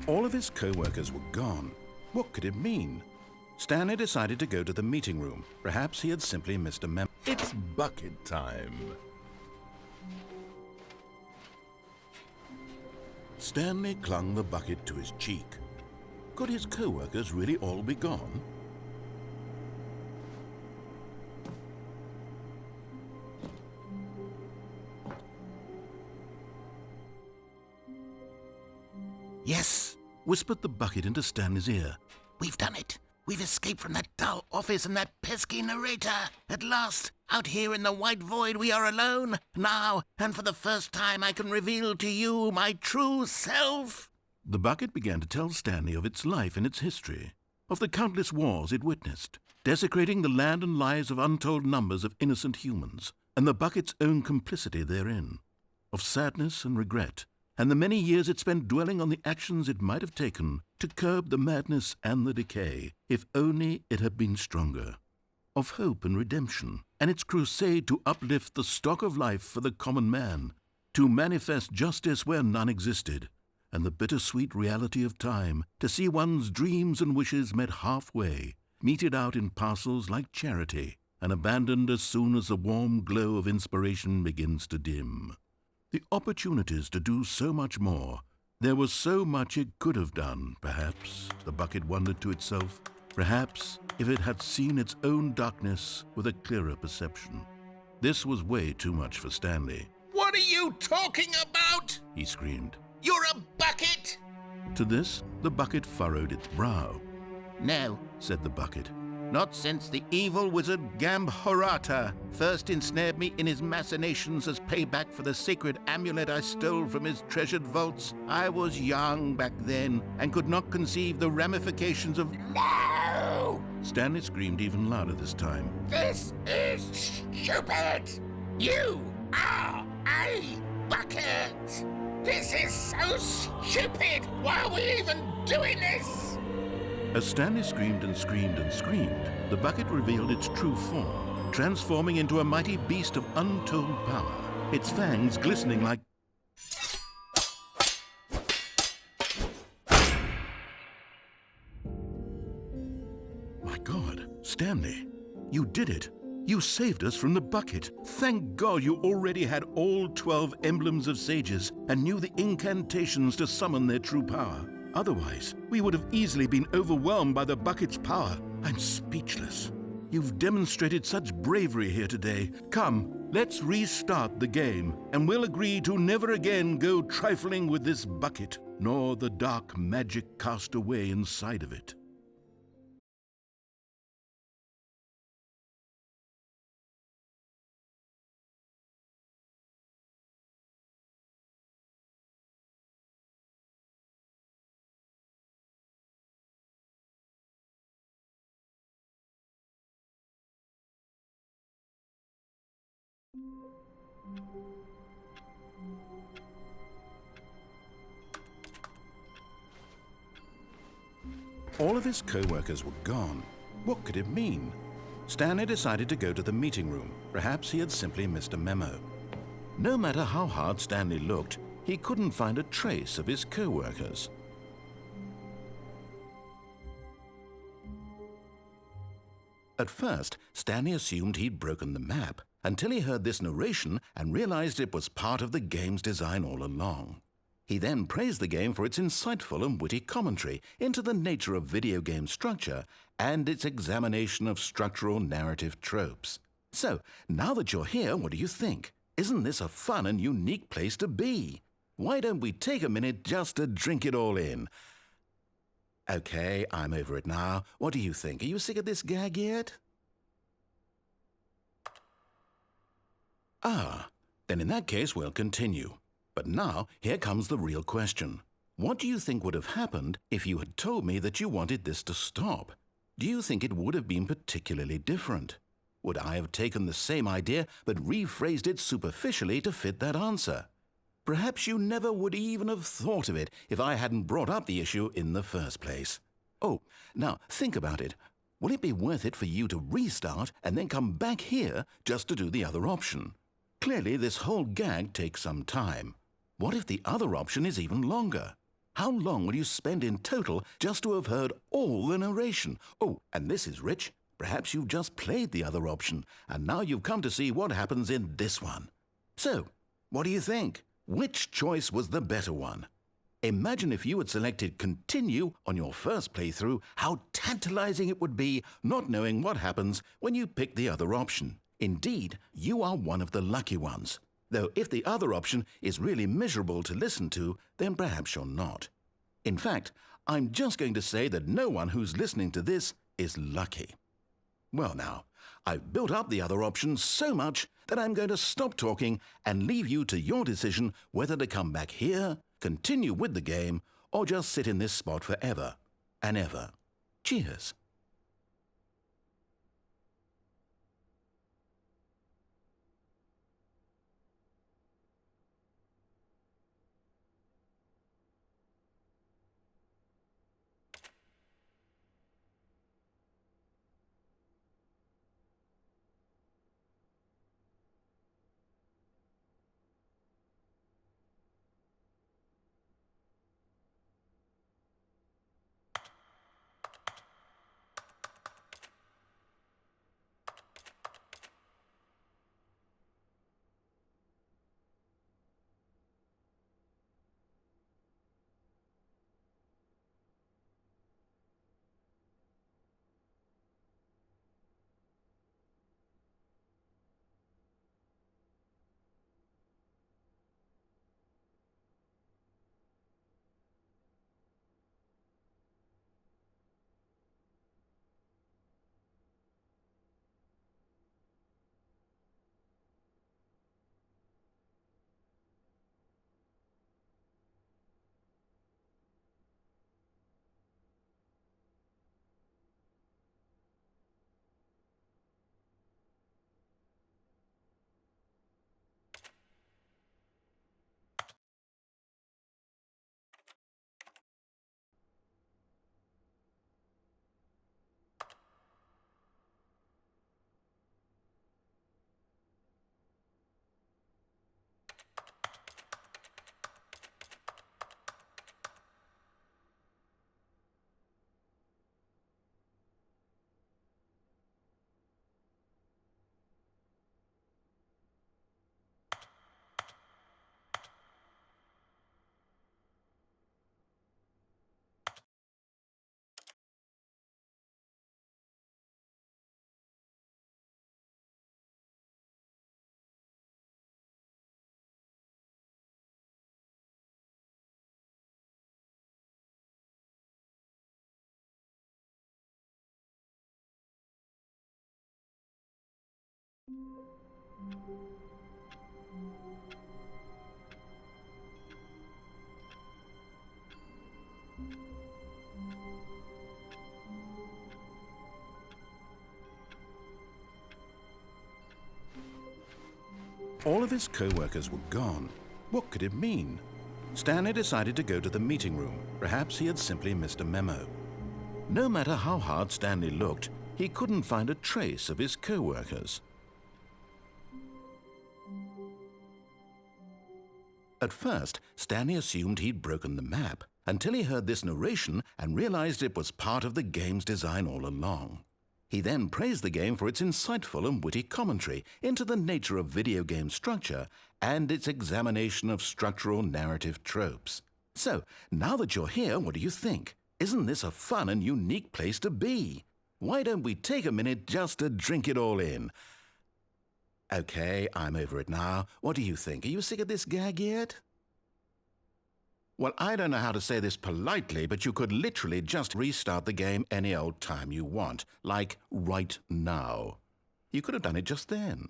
All of his co-workers were gone. What could it mean? Stanley decided to go to the meeting room. Perhaps he had simply missed a memo. It's bucket time. Stanley clung the bucket to his cheek. Could his co-workers really all be gone? "Yes," whispered the bucket into Stanley's ear. "We've done it. We've escaped from that dull office and that pesky narrator. At last, out here in the white void, we are alone. Now, and for the first time, I can reveal to you my true self." The bucket began to tell Stanley of its life and its history, of the countless wars it witnessed, desecrating the land and lives of untold numbers of innocent humans, and the bucket's own complicity therein, of sadness and regret, and the many years it spent dwelling on the actions it might have taken to curb the madness and the decay, if only it had been stronger, of hope and redemption, and its crusade to uplift the stock of life for the common man, to manifest justice where none existed, and the bittersweet reality of time, to see one's dreams and wishes met halfway, meted out in parcels like charity, and abandoned as soon as the warm glow of inspiration begins to dim. The opportunities to do so much more. There was so much it could have done, perhaps, the bucket wondered to itself. Perhaps if it had seen its own darkness with a clearer perception. This was way too much for Stanley. "What are you talking about?" he screamed. "You're a bucket!" To this, the bucket furrowed its brow. "No," said the bucket. "not since the evil wizard Gambhorata first ensnared me in his machinations as payback for the sacred amulet I stole from his treasured vaults. I was young back then and could not conceive the ramifications of—" "No!" Stanley screamed even louder this time. "This is stupid! You are a bucket! This is so stupid! Why are we even doing this?" As Stanley screamed and screamed and screamed, the bucket revealed its true form, transforming into a mighty beast of untold power, its fangs glistening like... My God, Stanley, you did it. You saved us from the bucket. Thank God you already had all 12 emblems of sages and knew the incantations to summon their true power. Otherwise, we would have easily been overwhelmed by the bucket's power. I'm speechless. You've demonstrated such bravery here today. Come, let's restart the game, and we'll agree to never again go trifling with this bucket, nor the dark magic cast away inside of it. All of his co-workers were gone. What could it mean? Stanley decided to go to the meeting room. Perhaps he had simply missed a memo. No matter how hard Stanley looked, he couldn't find a trace of his co-workers. At first, Stanley assumed he'd broken the map, until he heard this narration and realized it was part of the game's design all along. He then praised the game for its insightful and witty commentary into the nature of video game structure and its examination of structural narrative tropes. So, now that you're here, what do you think? Isn't this a fun and unique place to be? Why don't we take a minute just to drink it all in? Okay, I'm over it now. What do you think? Are you sick of this gag yet? Ah, then in that case we'll continue. But now, here comes the real question. What do you think would have happened if you had told me that you wanted this to stop? Do you think it would have been particularly different? Would I have taken the same idea but rephrased it superficially to fit that answer? Perhaps you never would even have thought of it if I hadn't brought up the issue in the first place. Oh, now think about it. Will it be worth it for you to restart and then come back here just to do the other option? Clearly, this whole gag takes some time. What if the other option is even longer? How long will you spend in total just to have heard all the narration? Oh, and this is Rich. Perhaps you've just played the other option, and now you've come to see what happens in this one. So, what do you think? Which choice was the better one? Imagine if you had selected Continue on your first playthrough, how tantalizing it would be not knowing what happens when you pick the other option. Indeed, you are one of the lucky ones. Though if the other option is really miserable to listen to, then perhaps you're not. In fact, I'm just going to say that no one who's listening to this is lucky. Well now, I've built up the other options so much that I'm going to stop talking and leave you to your decision whether to come back here, continue with the game, or just sit in this spot forever and ever. Cheers. All of his co-workers were gone. What could it mean? Stanley decided to go to the meeting room. Perhaps he had simply missed a memo. No matter how hard Stanley looked, he couldn't find a trace of his co-workers. At first, Stanley assumed he'd broken the map, until he heard this narration and realized it was part of the game's design all along. He then praised the game for its insightful and witty commentary into the nature of video game structure and its examination of structural narrative tropes. So, now that you're here, what do you think? Isn't this a fun and unique place to be? Why don't we take a minute just to drink it all in? Okay, I'm over it now. What do you think? Are you sick of this gag yet? Well, I don't know how to say this politely, but you could literally just restart the game any old time you want, like right now. You could have done it just then.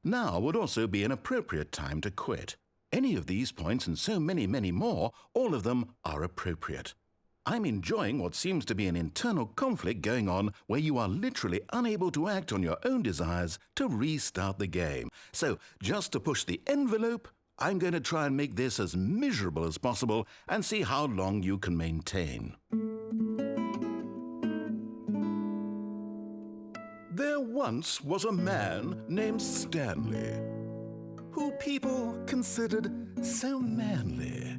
Now would also be an appropriate time to quit. Any of these points and so many, many more, all of them are appropriate. I'm enjoying what seems to be an internal conflict going on where you are literally unable to act on your own desires to restart the game. So, just to push the envelope, I'm going to try and make this as miserable as possible and see how long you can maintain. There once was a man named Stanley, who people considered so manly.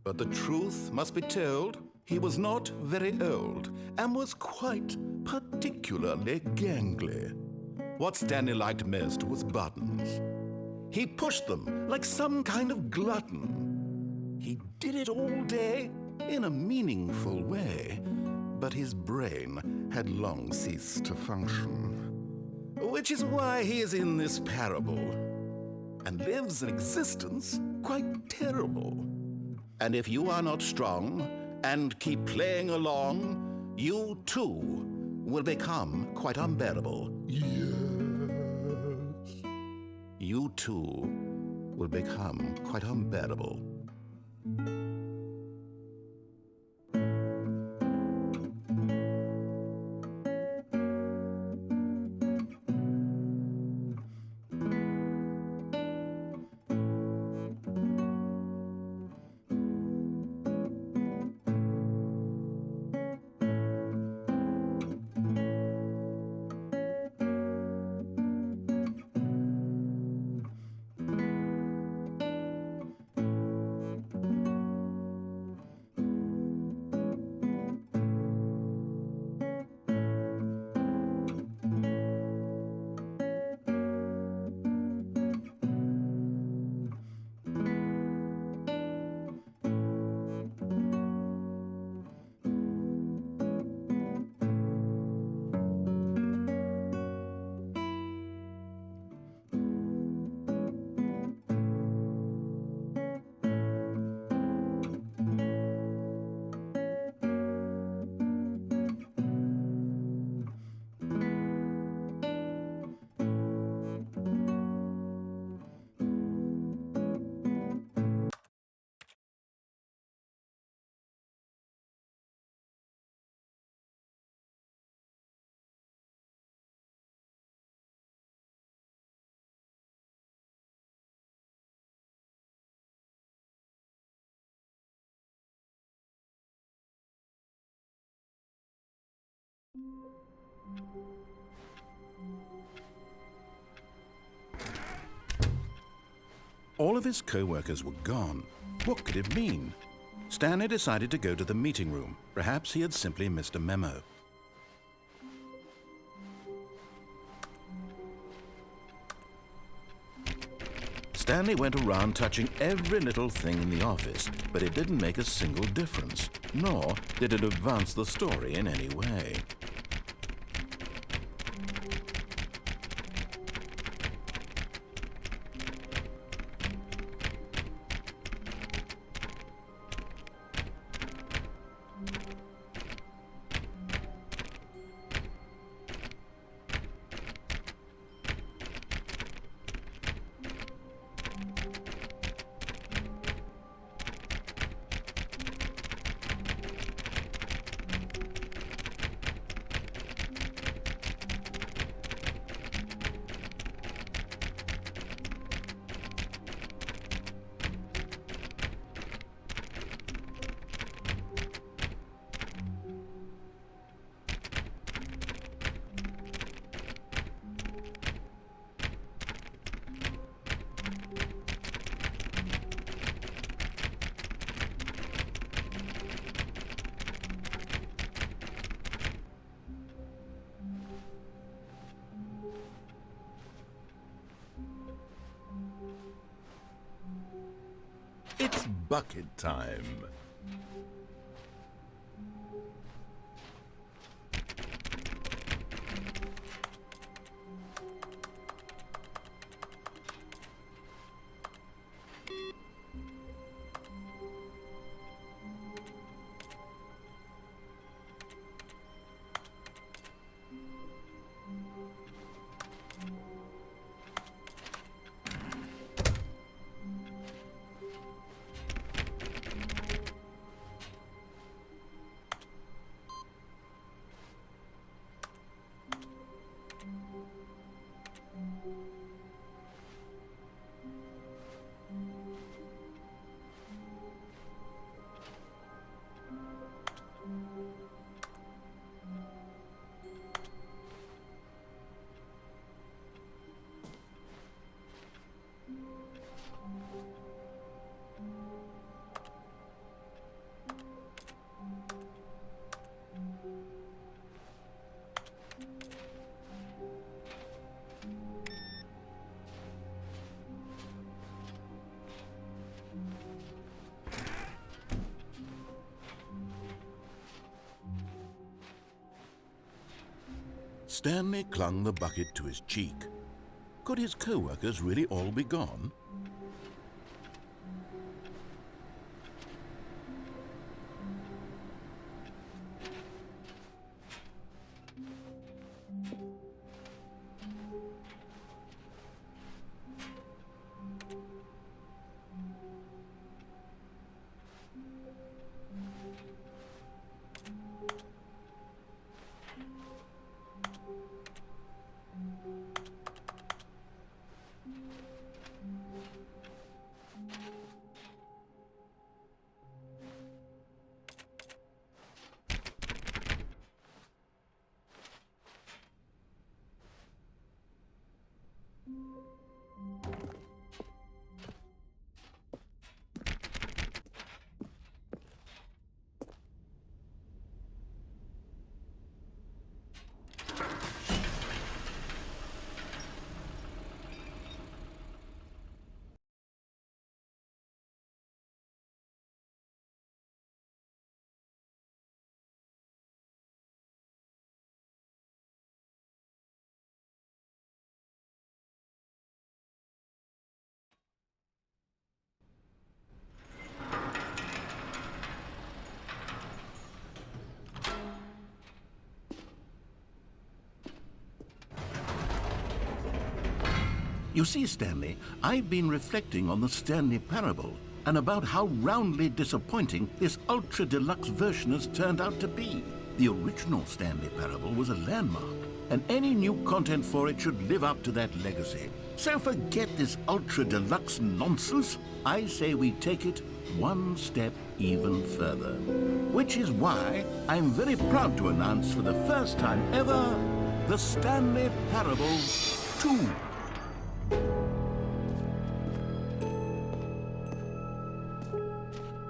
But the truth must be told, he was not very old and was quite particularly gangly. What Stanley liked most was buttons. He pushed them like some kind of glutton. He did it all day in a meaningful way, but his brain had long ceased to function. Which is why he is in this parable and lives an existence quite terrible. And if you are not strong and keep playing along, you too will become quite unbearable. Yes. You too will become quite unbearable. All of his co-workers were gone. What could it mean? Stanley decided to go to the meeting room. Perhaps he had simply missed a memo. Stanley went around touching every little thing in the office, but it didn't make a single difference, nor did it advance the story in any way. It's bucket time. Stanley clung the bucket to his cheek. Could his co-workers really all be gone? You see, Stanley, I've been reflecting on the Stanley parable and about how roundly disappointing this ultra deluxe version has turned out to be. The original Stanley parable was a landmark, and any new content for it should live up to that legacy. So forget this ultra deluxe nonsense. I say we take it one step even further. Which is why I'm very proud to announce for the first time ever, the Stanley Parable 2.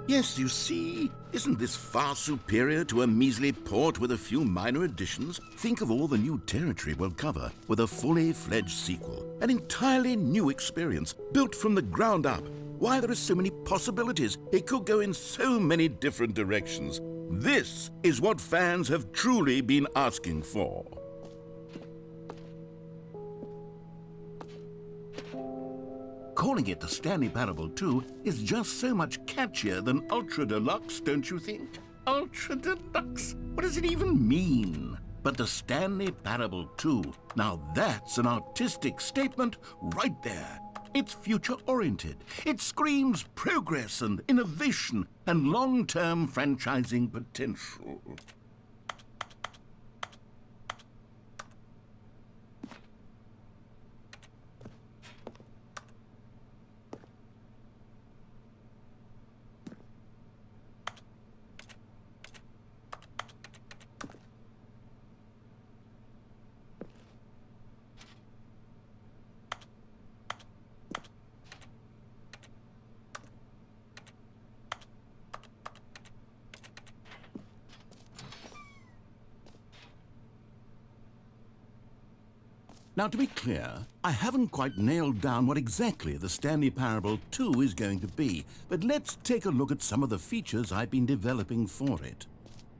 Yes, you see, isn't this far superior to a measly port with a few minor additions? Think of all the new territory we'll cover with a fully fledged sequel. An entirely new experience, built from the ground up. Why, there are so many possibilities. It could go in so many different directions. This is what fans have truly been asking for. Calling it the Stanley Parable 2 is just so much catchier than Ultra Deluxe, don't you think? Ultra Deluxe? What does it even mean? But the Stanley Parable 2, now that's an artistic statement right there. It's future-oriented. It screams progress and innovation and long-term franchising potential. Now, to be clear, I haven't quite nailed down what exactly the Stanley Parable 2 is going to be, but let's take a look at some of the features I've been developing for it.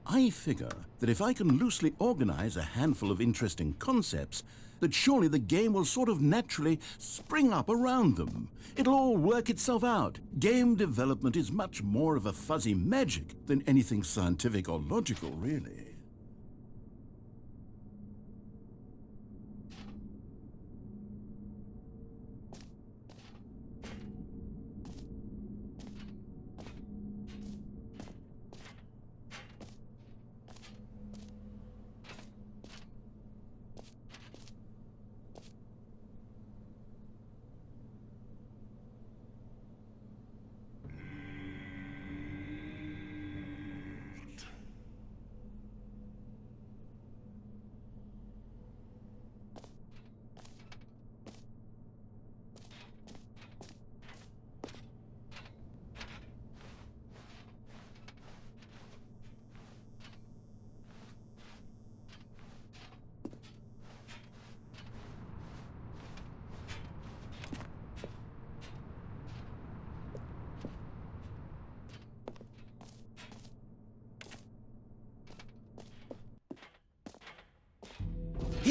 I figure that if I can loosely organize a handful of interesting concepts, that surely the game will sort of naturally spring up around them. It'll all work itself out. Game development is much more of a fuzzy magic than anything scientific or logical, really.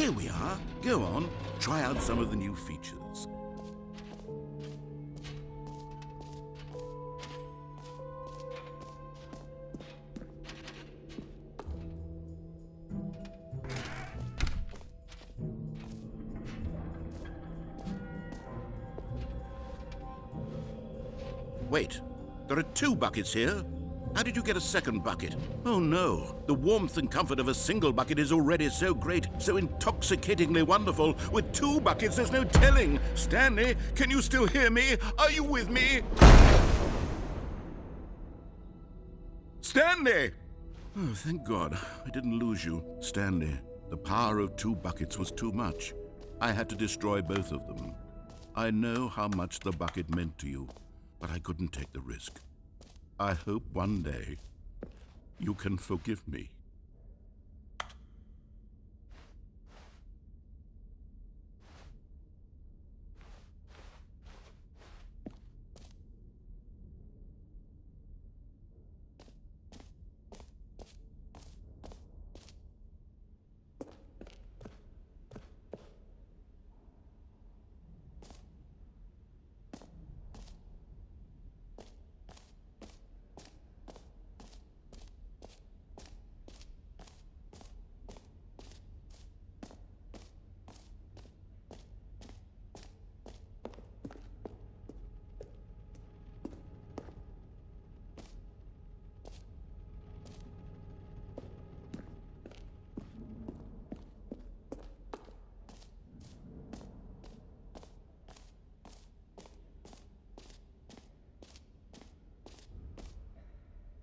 Here we are. Go on, try out some of the new features. Wait, there are 2 buckets here. How did you get a second bucket? Oh no, the warmth and comfort of a single bucket is already so great, so intoxicatingly wonderful. With 2 buckets, there's no telling. Stanley, can you still hear me? Are you with me? Stanley! Oh, thank God, I didn't lose you. Stanley, the power of 2 buckets was too much. I had to destroy both of them. I know how much the bucket meant to you, but I couldn't take the risk. I hope one day you can forgive me.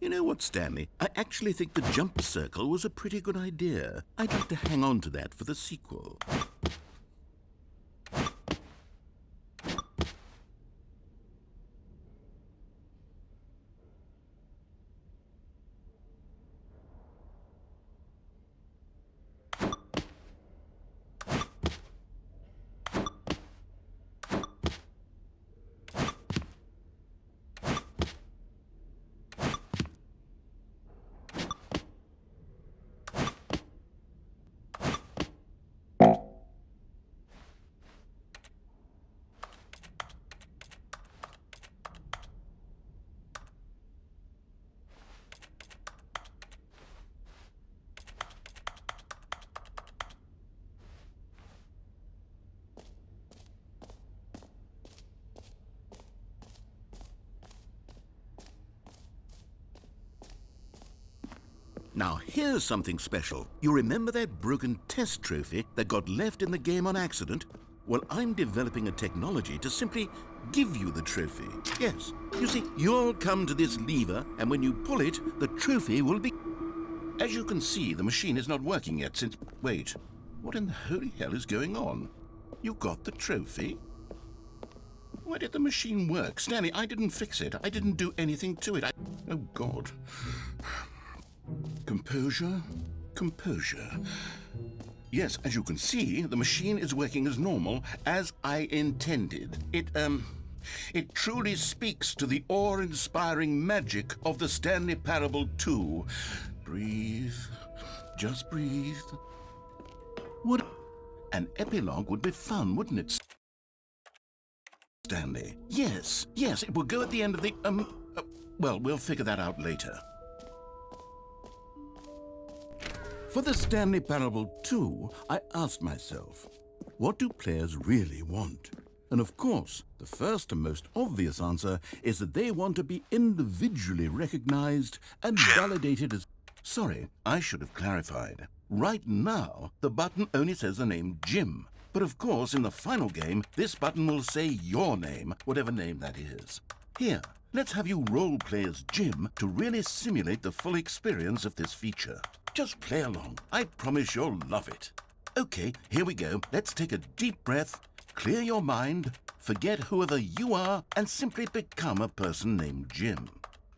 You know what, Stanley? I actually think the jump circle was a pretty good idea. I'd like to hang on to that for the sequel. Now, here's something special. You remember that broken test trophy that got left in the game on accident? Well, I'm developing a technology to simply give you the trophy. Yes. You see, you'll come to this lever, and when you pull it, the trophy will be... As you can see, the machine is not working yet since... Wait, what in the holy hell is going on? You got the trophy? Why did the machine work? Stanley, I didn't fix it. I didn't do anything to it. Oh, God. Composure, composure. Yes, as you can see, the machine is working as normal, as I intended. It truly speaks to the awe-inspiring magic of the Stanley Parable 2. Breathe, just breathe. What? An epilogue would be fun, wouldn't it, Stanley? Yes, it will go at the end of the, well, we'll figure that out later. For the Stanley Parable 2, I asked myself, what do players really want? And of course, the first and most obvious answer is that they want to be individually recognized and validated as... Sorry, I should have clarified. Right now, the button only says the name Jim. But of course, in the final game, this button will say your name, whatever name that is. Here, let's have you role-play as Jim to really simulate the full experience of this feature. Just play along. I promise you'll love it. Okay, here we go. Let's take a deep breath, clear your mind, forget whoever you are, and simply become a person named Jim.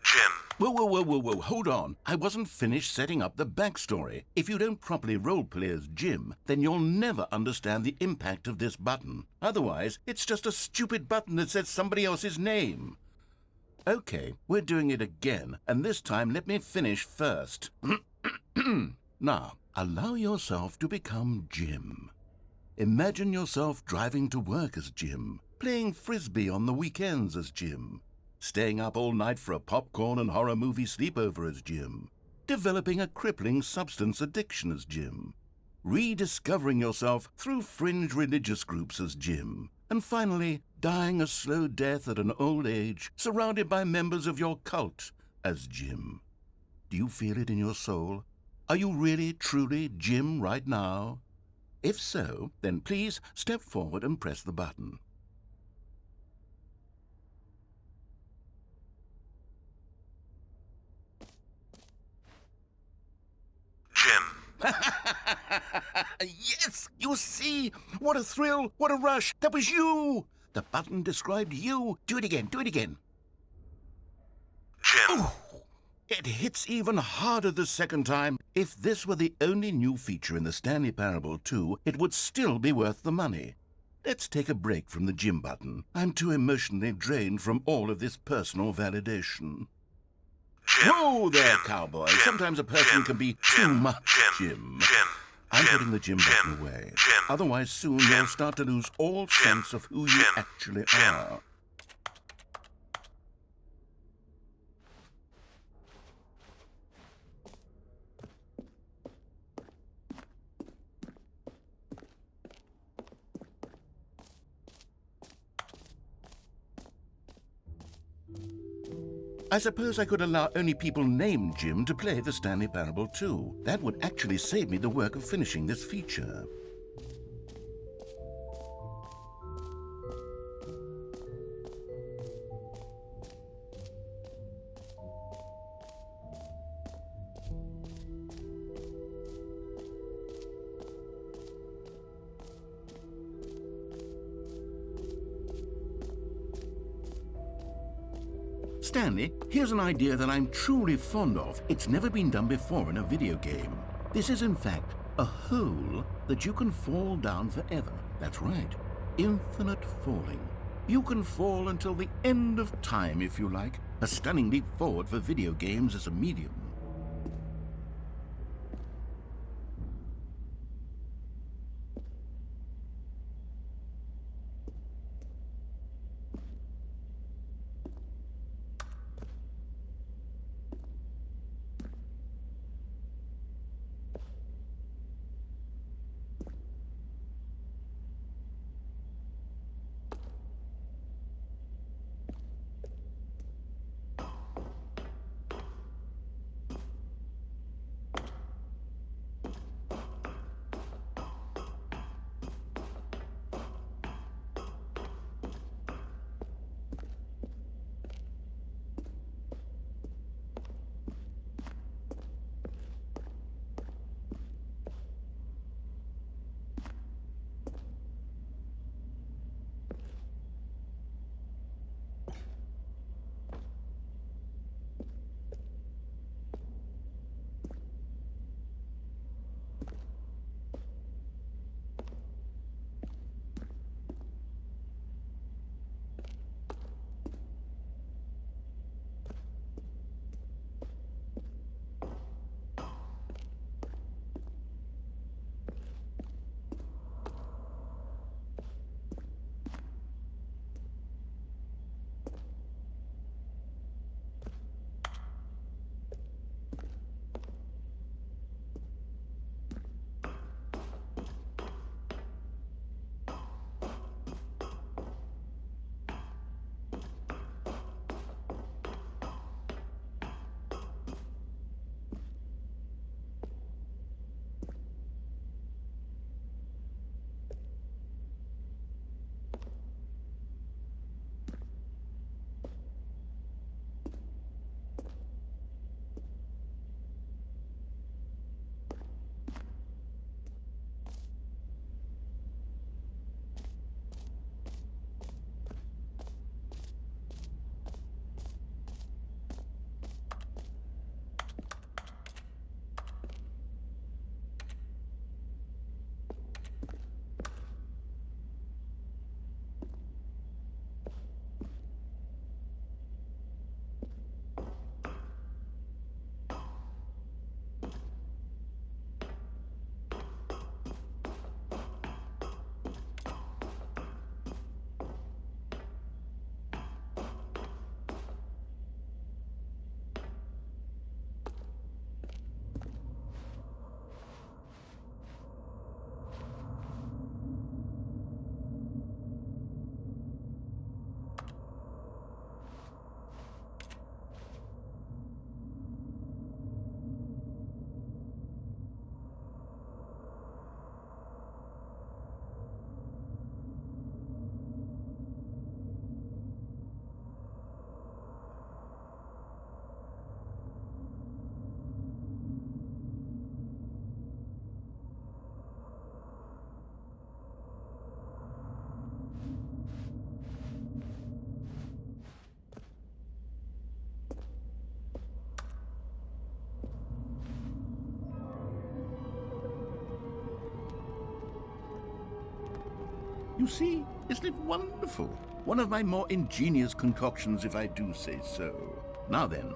Jim. Whoa, hold on. I wasn't finished setting up the backstory. If you don't properly roleplay as Jim, then you'll never understand the impact of this button. Otherwise, it's just a stupid button that says somebody else's name. Okay, we're doing it again, and this time let me finish first. Now, allow yourself to become Jim. Imagine yourself driving to work as Jim, playing frisbee on the weekends as Jim, staying up all night for a popcorn and horror movie sleepover as Jim, developing a crippling substance addiction as Jim, rediscovering yourself through fringe religious groups as Jim, and finally dying a slow death at an old age surrounded by members of your cult as Jim. Do you feel it in your soul? Are you really, truly Jim right now? If so, then please step forward and press the button. Jim. Yes, you see? What a thrill, what a rush. That was you. The button described you. Do it again, do it again. Jim. Ooh, it hits even harder the second time. If this were the only new feature in the Stanley Parable 2, it would still be worth the money. Let's take a break from the Jim button. I'm too emotionally drained from all of this personal validation. Jim. Whoa there, Jim. cowboy. Jim. Sometimes a person Jim. can be Jim. too much Jim. Jim. Jim. I'm Jim. putting the Jim Jim. button away. Jim. Otherwise, soon Jim. you'll start to lose all Jim. sense of who you Jim. actually Jim. are. I suppose I could allow only people named Jim to play the Stanley Parable 2. That would actually save me the work of finishing this feature. Stanley, here's an idea that I'm truly fond of. It's never been done before in a video game. This is, in fact, a hole that you can fall down forever. That's right. Infinite falling. You can fall until the end of time, if you like. A stunning leap forward for video games as a medium. You see, isn't it wonderful? One of my more ingenious concoctions, if I do say so. Now then,